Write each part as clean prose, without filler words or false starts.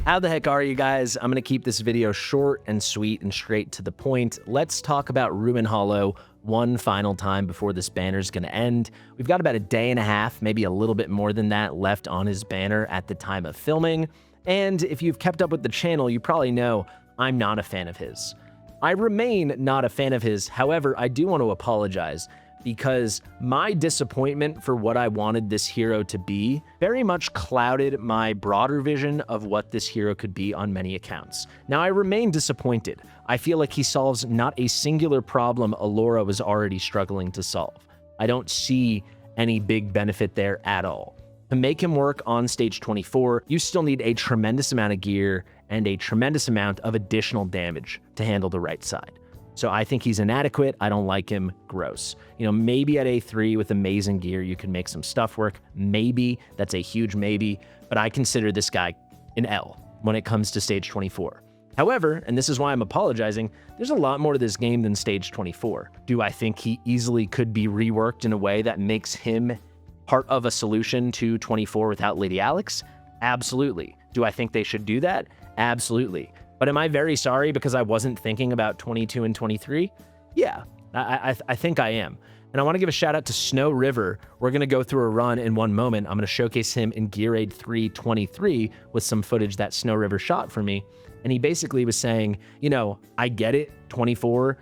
How the heck are you guys? I'm going to keep this video short and sweet and straight to the point. Let's talk about Ruen Hollow one final time before this banner is going to end. We've got about a day and a half, maybe a little bit more than that, left on his banner at the time of filming. And if you've kept up with the channel, you probably know I'm not a fan of his. I remain not a fan of his. However, I do want to apologize because my disappointment for what I wanted this hero to be very much clouded my broader vision of what this hero could be on many accounts. Now, I remain disappointed. I feel like he solves not a singular problem Allura was already struggling to solve. I don't see any big benefit there at all. To make him work on stage 24, you still need a tremendous amount of gear and a tremendous amount of additional damage to handle the right side. So I think he's inadequate. I don't like him. Gross. You know, maybe at A3 with amazing gear, you can make some stuff work. Maybe. That's a huge maybe. But I consider this guy an L when it comes to stage 24. However, and this is why I'm apologizing, there's a lot more to this game than stage 24. Do I think he easily could be reworked in a way that makes him part of a solution to 24 without Lady Alex? Absolutely. Do I think they should do that? Absolutely. But am I very sorry because I wasn't thinking about 22 and 23? Yeah, I think I am. And I want to give a shout out to Snow River. We're going to go through a run in one moment. I'm going to showcase him in Gear Aid 323 with some footage that Snow River shot for me. And he basically was saying, you know, I get it, 24,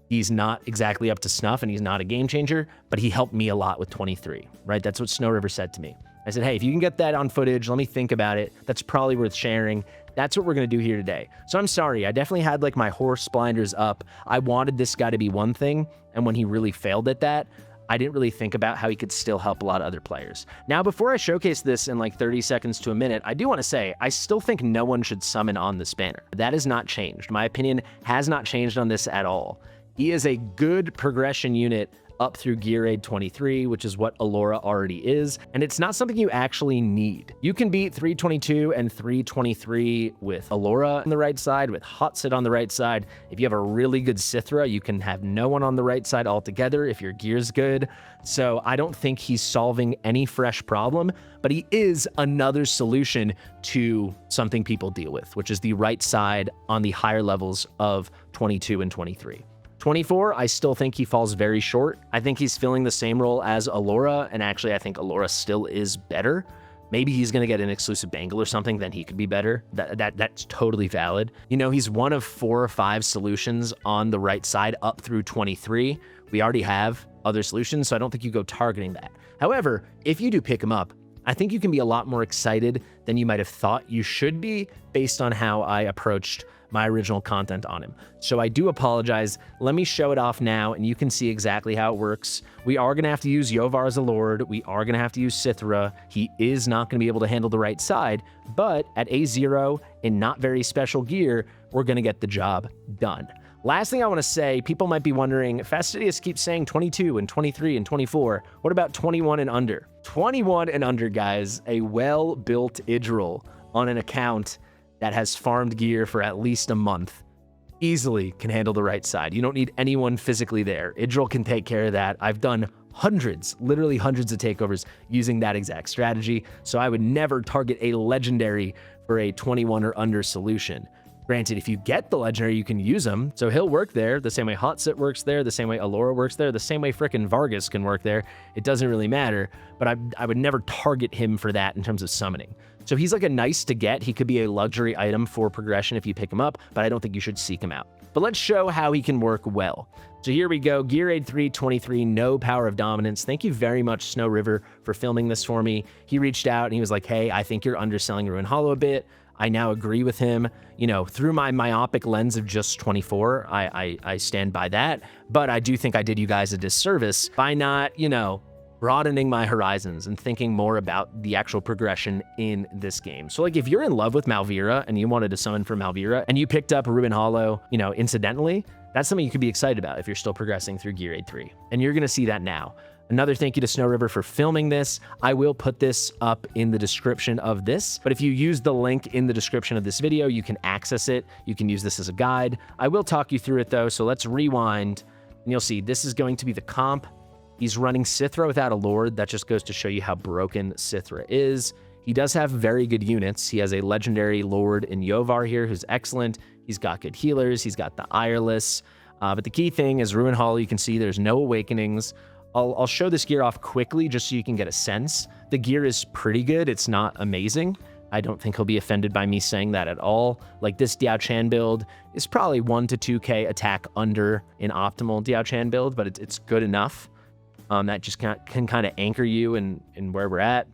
he's not exactly up to snuff and he's not a game changer, but he helped me a lot with 23, right? That's what Snow River said to me. I said, hey, if you can get that on footage, let me think about it. That's probably worth sharing. That's what we're going to do here today. So I'm sorry. I definitely had like my horse blinders up. I wanted this guy to be one thing. And when he really failed at that, I didn't really think about how he could still help a lot of other players. Now, before I showcase this in like 30 seconds to a minute, I do want to say, I still think no one should summon on this banner. That has not changed. My opinion has not changed on this at all. He is a good progression unit up through Gear Aid 23, which is what Allura already is, and it's not something you actually need. You can beat 322 and 323 with Allura on the right side, with Hot Sit on the right side. If you have a really good Sithra, you can have no one on the right side altogether if your gear's good. So I don't think he's solving any fresh problem, but he is another solution to something people deal with, which is the right side on the higher levels of 22 and 23. 24, I still think he falls very short. I think he's filling the same role as Allura, and actually I think Allura still is better. Maybe he's going to get an exclusive bangle or something, then he could be better. That's totally valid. You know, he's one of 4 or 5 solutions on the right side up through 23. We already have other solutions, so I don't think you go targeting that. However, if you do pick him up, I think you can be a lot more excited than you might have thought you should be based on how I approached my original content on him. So I do apologize. Let me show it off now and you can see exactly how it works. We are going to have to use Yovar as a Lord. We are going to have to use Sithra. He is not going to be able to handle the right side, but at A0 in not very special gear, we're going to get the job done. Last thing I want to say, people might be wondering, Fastidious keeps saying 22 and 23 and 24. What about 21 and under? 21 and under, guys, a well-built Idril on an account that has farmed gear for at least a month, easily can handle the right side. You don't need anyone physically there. Idril can take care of that. I've done hundreds, literally hundreds of takeovers using that exact strategy, so I would never target a legendary for a 21 or under solution. Granted, if you get the legendary, you can use him, so he'll work there the same way Hot Sit works there, the same way Allura works there, the same way frickin' Vargas can work there. It doesn't really matter, but I would never target him for that in terms of summoning. So he's like a nice to get. He could be a luxury item for progression if you pick him up, but I don't think you should seek him out. But let's show how he can work well. So here we go, Gear Aid 323, no Power of Dominance. Thank you very much, Snow River, for filming this for me. He reached out and he was like, hey, I think you're underselling Ruen Hollow a bit. I now agree with him. You know, through my myopic lens of just 24, I stand by that. But I do think I did you guys a disservice by not, you know, broadening my horizons and thinking more about the actual progression in this game. So like if you're in love with Malvira and you wanted to summon for Malvira and you picked up Ruen Hollow, you know, incidentally, that's something you could be excited about if you're still progressing through Gear Aid 3. And you're going to see that now. Another thank you to Snow River for filming this. I will put this up in the description of this, but if you use the link in the description of this video, you can access it. You can use this as a guide. I will talk you through it though, so let's rewind and you'll see this is going to be the comp. He's running Sithra without a Lord. That just goes to show you how broken Sithra is. He does have very good units. He has a legendary Lord in Yovar here who's excellent. He's got good healers. He's got the Ireless. But the key thing is Ruen Hollow, you can see there's no awakenings. I'll show this gear off quickly just so you can get a sense. The gear is pretty good. It's not amazing. I don't think he'll be offended by me saying that at all. Like this Diao Chan build is probably 1 to 2k attack under an optimal Diao Chan build, but it's good enough. That just can kind of anchor you in where we're at.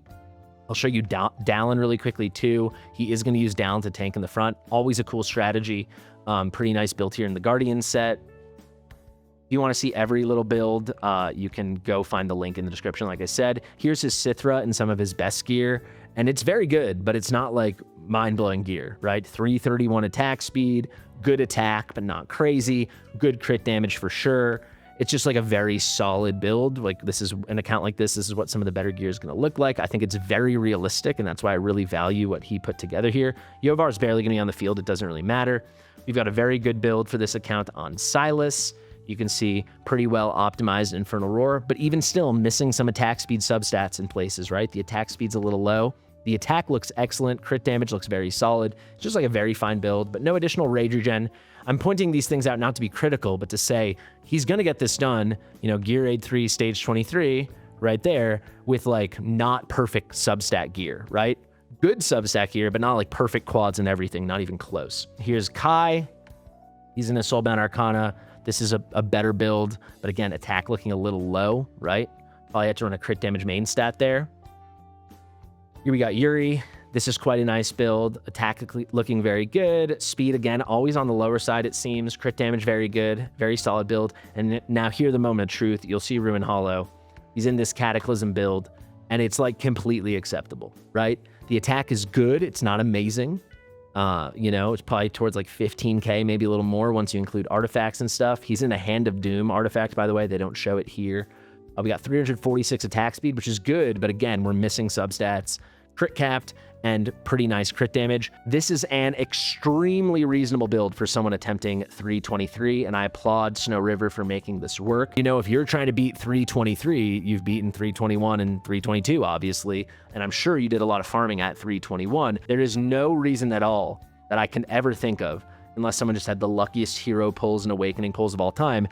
I'll show you Dallin really quickly too. He is going to use Dallin to tank in the front. Always a cool strategy. Pretty nice build here in the Guardian set. If you want to see every little build, you can go find the link in the description. Like I said, here's his Sithra and some of his best gear. And it's very good, but it's not like mind-blowing gear, right? 331 attack speed, good attack, but not crazy. Good crit damage for sure. It's just like a very solid build. Like this is an account like this is what some of the better gear is going to look like. I think it's very realistic, and that's why I really value what he put together here. Yovar is barely going to be on the field. It doesn't really matter. We've got a very good build for this account on Silas. You can see pretty well optimized Infernal Roar, but even still missing some attack speed substats in places, right? The attack speed's a little low. The attack looks excellent. Crit damage looks very solid. It's just like a very fine build, but no additional rage regen. I'm pointing these things out not to be critical, but to say he's going to get this done, you know, Gear Aid 3, Stage 23, right there, with like not perfect substat gear, right? Good substat gear, but not like perfect quads and everything, not even close. Here's Kai. He's in a Soulbound Arcana. This is a better build, but again, attack looking a little low, right? Probably had to run a crit damage main stat there. Here we got Yuri. This is quite a nice build. Attack looking very good. Speed, again, always on the lower side, it seems. Crit damage, very good. Very solid build. And now here, the moment of truth. You'll see Ruen Hollow. He's in this Cataclysm build, and it's like completely acceptable, right? The attack is good. It's not amazing. You know, it's probably towards like 15k, maybe a little more once you include artifacts and stuff. He's in a Hand of Doom artifact, by the way. They don't show it here. We got 346 attack speed, which is good, but again, we're missing substats. Crit capped and pretty nice crit damage. This is an extremely reasonable build for someone attempting 323, and I applaud Snow River for making this work. You know, if you're trying to beat 323, you've beaten 321 and 322, obviously, and I'm sure you did a lot of farming at 321. There is no reason at all that I can ever think of, unless someone just had the luckiest hero pulls and awakening pulls of all time,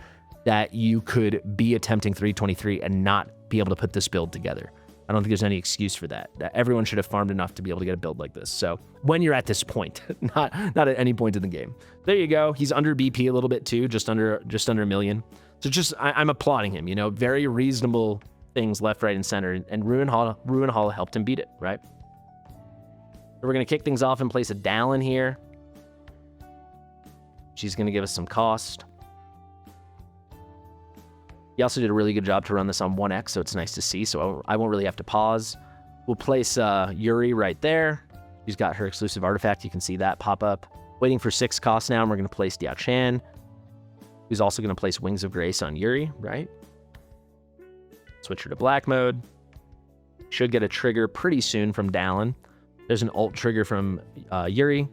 that you could be attempting 323 and not be able to put this build together. I don't think there's any excuse for that. Everyone should have farmed enough to be able to get a build like this. So when you're at this point, not at any point in the game. There you go. He's under BP a little bit too, just under a million. So I'm applauding him, you know, very reasonable things left, right, and center. And Ruen Hollow helped him beat it, right? So we're going to kick things off and place a Dallin here. She's going to give us some cost. He also did a really good job to run this on 1x, so it's nice to see, so I won't really have to pause. We'll place Yuri right there. She's got her exclusive artifact. You can see that pop up. Waiting for 6 costs now, and we're going to place Diao Chan, who's also going to place Wings of Grace on Yuri, right? Switch her to black mode. Should get a trigger pretty soon from Dallin. There's an ult trigger from Yuri.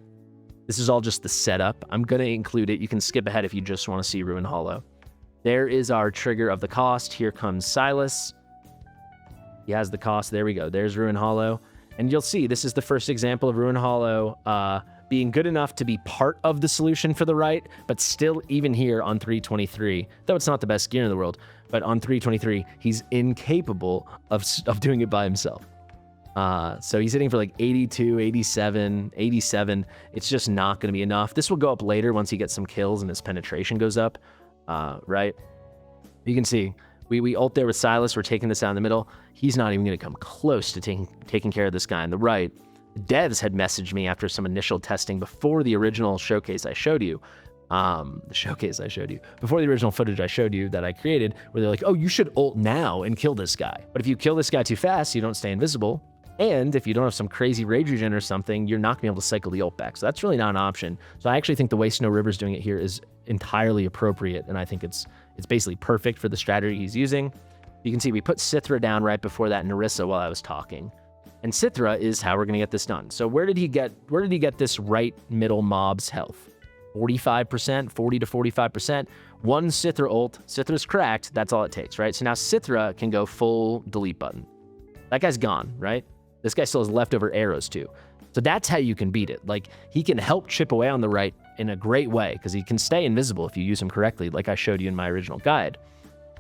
This is all just the setup. I'm going to include it. You can skip ahead if you just want to see Ruen Hollow. There is our trigger of the cost. Here comes Silas. He has the cost. There we go. There's Ruen Hollow. And you'll see this is the first example of Ruen Hollow being good enough to be part of the solution for the right, but still even here on 323, though it's not the best gear in the world, but on 323, he's incapable of doing it by himself. So he's hitting for like 82, 87, 87. It's just not going to be enough. This will go up later once he gets some kills and his penetration goes up. Right? You can see we ult there with Silas. We're taking this out in the middle. He's not even going to come close to taking care of this guy on the right. Devs had messaged me after some initial testing before the original showcase I showed you. Before the original footage I showed you that I created, where they're like, oh, you should ult now and kill this guy. But if you kill this guy too fast, you don't stay invisible. And if you don't have some crazy rage regen or something, you're not going to be able to cycle the ult back. So that's really not an option. So I actually think the way Snow River's doing it here is entirely appropriate, and I think it's basically perfect for the strategy he's using. You can see we put Sithra down right before that Narissa while I was talking. And Sithra is how we're going to get this done. So where did he get this right middle mob's health? 45%, 40 to 45%. One Sithra ult. Sithra's cracked. That's all it takes, right? So now Sithra can go full delete button. That guy's gone, right? This guy still has leftover arrows too. So that's how you can beat it. Like, he can help chip away on the right in a great way because he can stay invisible if you use him correctly, like I showed you in my original guide.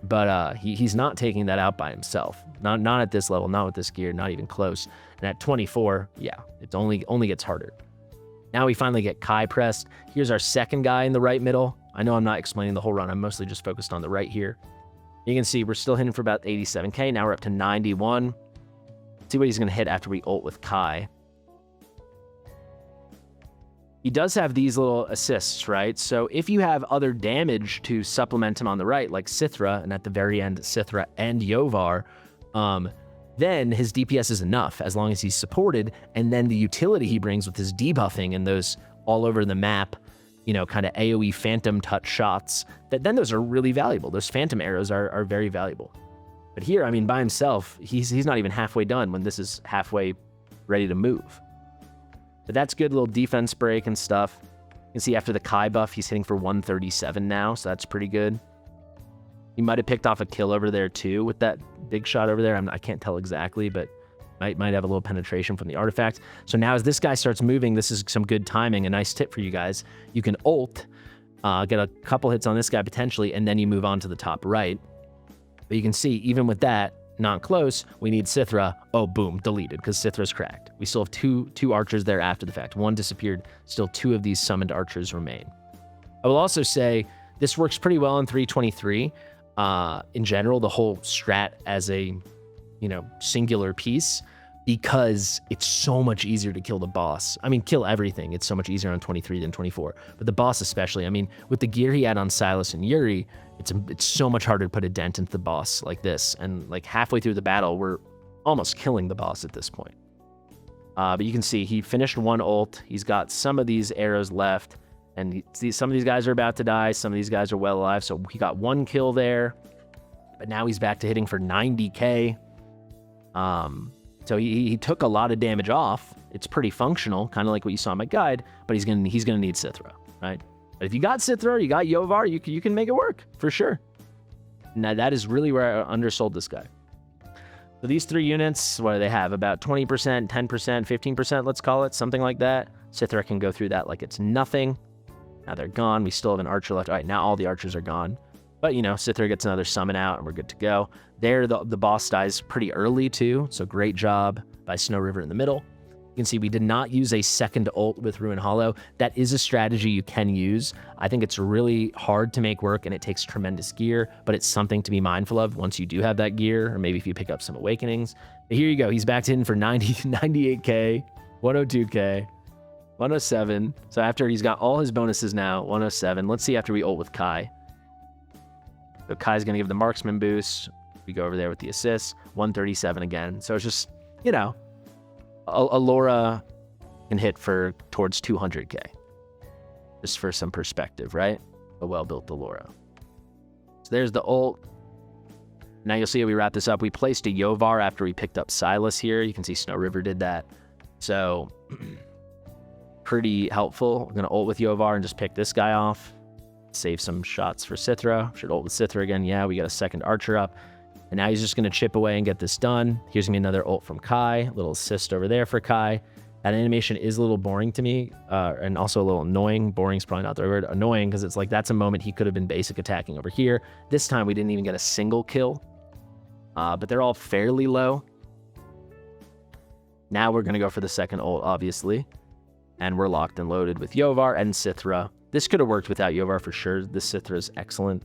But he's not taking that out by himself. Not at this level, not with this gear, not even close. And at 24, yeah, it only gets harder. Now we finally get Kai pressed. Here's our second guy in the right middle. I know I'm not explaining the whole run. I'm mostly just focused on the right here. You can see we're still hitting for about 87k. Now we're up to 91. Let's see what he's going to hit after we ult with Kai. He does have these little assists, right? So if you have other damage to supplement him on the right, like Sithra, and at the very end, Sithra and Yovar, then his DPS is enough as long as he's supported. And then the utility he brings with his debuffing and those all over the map, you know, kind of AoE phantom touch shots, then those are really valuable. Those phantom arrows are very valuable. But here, I mean, by himself, he's not even halfway done when this is halfway ready to move. But that's good little defense break and stuff. You can see after the Kai buff, he's hitting for 137 now, so that's pretty good. He might have picked off a kill over there too with that big shot over there. I can't tell exactly, but might have a little penetration from the artifact. So now as this guy starts moving, this is some good timing. A nice tip for you guys. You can ult, get a couple hits on this guy potentially, and then you move on to the top right. But you can see, even with that, not close, we need Sithra. Oh, boom, deleted, because Sithra's cracked. We still have two archers there after the fact. One disappeared, still 2 of these summoned archers remain. I will also say, this works pretty well in 323. In general, the whole strat as a, you know, singular piece, because it's so much easier to kill the boss. I mean, kill everything. It's so much easier on 23 than 24. But the boss especially, I mean, with the gear he had on Silas and Yuri, it's so much harder to put a dent into the boss like this. And like halfway through the battle, we're almost killing the boss at this point. But you can see he finished one ult. He's got some of these arrows left. And some of these guys are about to die. Some of these guys are well alive. So he got 1 kill there. But now he's back to hitting for 90k. So he took a lot of damage off. It's pretty functional, kind of like what you saw in my guide, but he's gonna need Sithra, right? But if you got Sithra, you got Yovar, you can make it work for sure. Now that is really where I undersold this guy. So these 3 units, what do they have? About 20%, 10%, 15%, let's call it, something like that. Sithra can go through that like it's nothing. Now they're gone. We still have an archer left. All right, now all the archers are gone. But, you know, Sithra gets another summon out, and we're good to go. There, the boss dies pretty early, too, so great job by Snow River in the middle. You can see we did not use a second ult with Ruen Hollow. That is a strategy you can use. I think it's really hard to make work, and it takes tremendous gear, but it's something to be mindful of once you do have that gear, or maybe if you pick up some Awakenings. But here you go. He's back to hitting for 98k, 102k, 107. So after he's got all his bonuses now, 107. Let's see after we ult with Kai. So Kai's going to give the marksman boost. We go over there with the assists, 137 again. So it's just, you know, Alora can hit for towards 200k. Just for some perspective, right? A well-built Alora. So there's the ult. Now you'll see how we wrap this up. We placed a Yovar after we picked up Silas here. You can see Snow River did that. So pretty helpful. I'm going to ult with Yovar and just pick this guy off. Save some shots for Sithra. Should ult with Sithra again. Yeah, we got a second archer up. And now he's just going to chip away and get this done. Here's going to be another ult from Kai. A little assist over there for Kai. That animation is a little boring to me, and also a little annoying. Boring is probably not the right word. Annoying, because it's like that's a moment he could have been basic attacking over here. This time we didn't even get a single kill. But they're all fairly low. Now we're going to go for the second ult, obviously. And we're locked and loaded with Yovar and Sithra. This could have worked without Yovar for sure. This Sithra is excellent.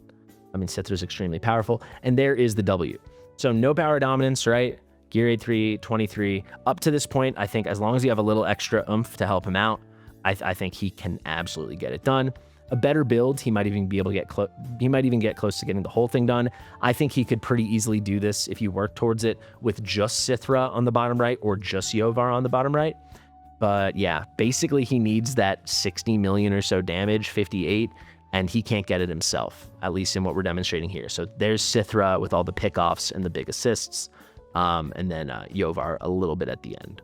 I mean, Sithra is extremely powerful. And there is the W. So no power dominance, right? Gear 83, 23. Up to this point, I think as long as you have a little extra oomph to help him out, I think he can absolutely get it done. A better build, he might even be able to get close. He might even get close to getting the whole thing done. I think he could pretty easily do this if you work towards it with just Sithra on the bottom right or just Yovar on the bottom right. But yeah, basically he needs that 60 million or so damage, 58, and he can't get it himself, at least in what we're demonstrating here. So there's Sithra with all the pickoffs and the big assists, and then Yovar a little bit at the end.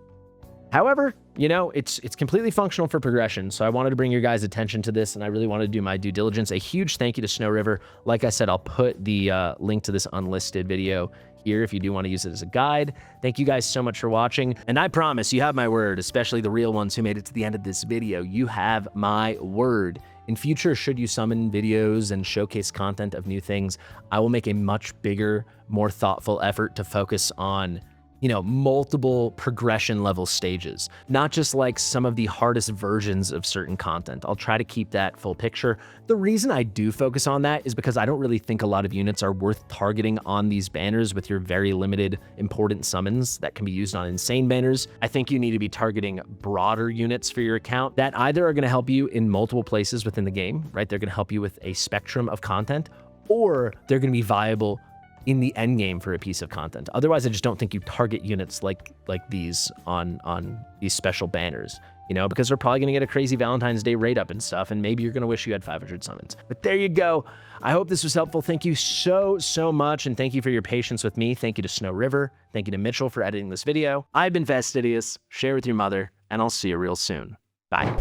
However, you know, it's completely functional for progression, so I wanted to bring your guys' attention to this, and I really wanted to do my due diligence. A huge thank you to Snow River. Like I said, I'll put the link to this unlisted video here if you do want to use it as a guide. Thank you guys so much for watching. And I promise, you have my word, especially the real ones who made it to the end of this video. You have my word. In future, should you summon videos and showcase content of new things, I will make a much bigger, more thoughtful effort to focus on, you know, multiple progression level stages, not just like some of the hardest versions of certain content. I'll try to keep that full picture. The reason I do focus on that is because I don't really think a lot of units are worth targeting on these banners with your very limited important summons that can be used on insane banners. I think you need to be targeting broader units for your account that either are going to help you in multiple places within the game, right? They're going to help you with a spectrum of content, or they're going to be viable in the end game for a piece of content. Otherwise, I just don't think you target units like these on these special banners, you know, because they're probably gonna get a crazy Valentine's Day raid up and stuff, and maybe you're gonna wish you had 500 summons. But there you go. I hope this was helpful. Thank you so much, and thank you for your patience with me. Thank you to Snow River. Thank you to Mitchell for editing this video. I've been Fastidious. Share with your mother, and I'll see you real soon. Bye.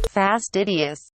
Fastidious.